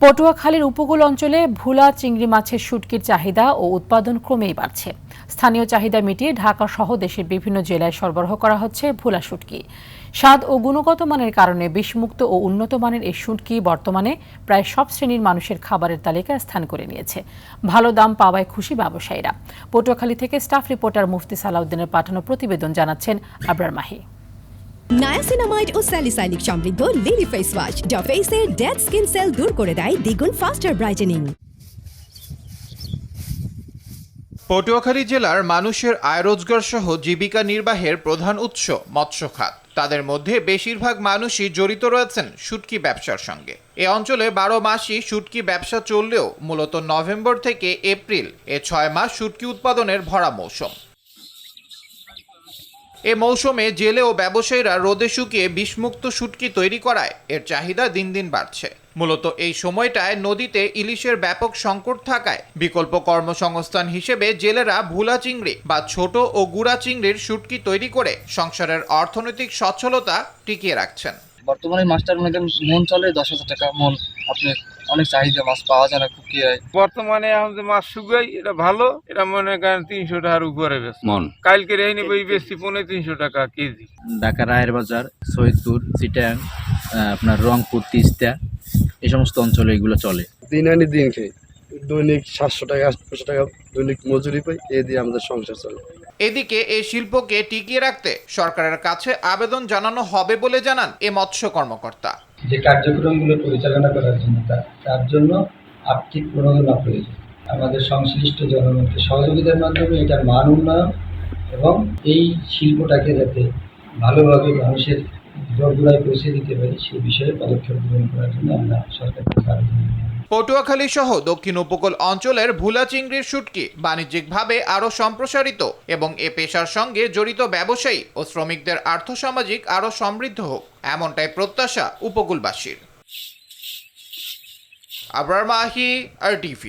পটুয়াখালীর উপকূল অঞ্চলে ভোলা চিংড়ি মাছের শুটকির চাহিদা ও উৎপাদন ক্রমেই বাড়ছে। স্থানীয় চাহিদা মিটিয়ে ঢাকা সহ দেশের বিভিন্ন জেলায় সরবরাহ করা হচ্ছে ভোলা শুটকি। স্বাদ ও গুণগত মানের কারণে বিষমুক্ত ও উন্নত মানের এই শুটকি বর্তমানে প্রায় সব শ্রেণীর মানুষের খাবারের তালিকায় স্থান করে নিয়েছে। ভালো দাম পাওয়ায় খুশি ব্যবসায়ীরা। পটুয়াখালী থেকে স্টাফ রিপোর্টার মুফতি সালাউদ্দিনের পাঠানো প্রতিবেদন জানাচ্ছেন আবরার মাহি। নায়াসিনামাইড ও স্যালিসাইলিক সমৃদ্ধ লিলি ফেস ওয়াশ যা ফেসের ডেড স্কিন সেল দূর করে দেয় দ্বিগুণ ফাস্টার ব্রাইটেনিং। পটুয়াখালী জেলার মানুষের আয় রোজগার সহ জীবিকা নির্বাহের প্রধান উৎস মৎস্য খাত। তাদের মধ্যে বেশিরভাগ মানুষই জড়িত রয়েছেন শুটকি ব্যবসার সঙ্গে। এ অঞ্চলে 12 মাসই শুটকি ব্যবসা চললেও মূলত নভেম্বর থেকে এপ্রিল এ 6 মাস শুটকি উৎপাদনের ভরা মৌসুম। এ মৌসুমে জেলে ও ব্যবসায়ীরা রোদে শুকিয়ে বিষমুক্ত শুটকি তৈরি করায় এর চাহিদা দিন দিন বাড়ছে। মূলত এই সময়টায় নদীতে ইলিশের ব্যাপক সংকট থাকায় বিকল্প কর্মসংস্থান হিসেবে জেলেরা ভোলা চিংড়ি বা ছোট ও গুড়া চিংড়ির শুটকি তৈরি করে সংসারের অর্থনৈতিক সচ্ছলতা টিকিয়ে রাখছেন। বর্তমানে মাছটার মধ্যে মন চলে 10,000 টাকা মন। আপনি অনেক চাহিদা, মাছ পাওয়া যায় না, শুকিয়ে যায়। বর্তমানে আমাদের মাছ শুকাই, এটা ভালো, এটা মনে করেন 300 টাকার উপরে মন। কালকে রেখে নেব এই বেশি 350 টাকা কেজি। ঢাকা রায়ের বাজার, সৈয়দপুর, চিটাং, আপনার রংপুর, তিস্তা, এই সমস্ত অঞ্চলে এগুলো চলে। দিন আনি দিন খেয়ে দৈনিক 700 টাকা 800 টাকা দৈনিক মজুরি পাই, এ দিয়ে আমাদের সংসার চলে। এদিকে এই শিল্পকে টিকিয়ে রাখতে সরকারের কাছে আবেদন জানানো হবে বলে জানান এ মৎস্য কর্মকর্তা। যে কার্যক্রমগুলো পরিচালনা করার জন্য তার জন্য আর্থিক প্রণোদনা প্রয়োজন। আমাদের সংশ্লিষ্ট জনগণকে সহযোগিতার মাধ্যমে এটার মান উন্নয়ন এবং এই শিল্পটাকে যাতে ভালোভাবে মানুষের দোরগোড়ায় পৌঁছে দিতে পারি সেই বিষয়ে পদক্ষেপ গ্রহণ করার জন্য আমরা সরকারকে আবেদন জানাই। পটুয়াখালী সহ দক্ষিণ উপকূল অঞ্চলের ভোলা চিংড়ির শুটকি বাণিজ্যিকভাবে আরও সম্প্রসারিত এবং এ পেশার সঙ্গে জড়িত ব্যবসায়ী ও শ্রমিকদের আর্থসামাজিক আরও সমৃদ্ধ হোক, এমনটাই প্রত্যাশা উপকূলবাসীর। আবরার মাহি, RTV।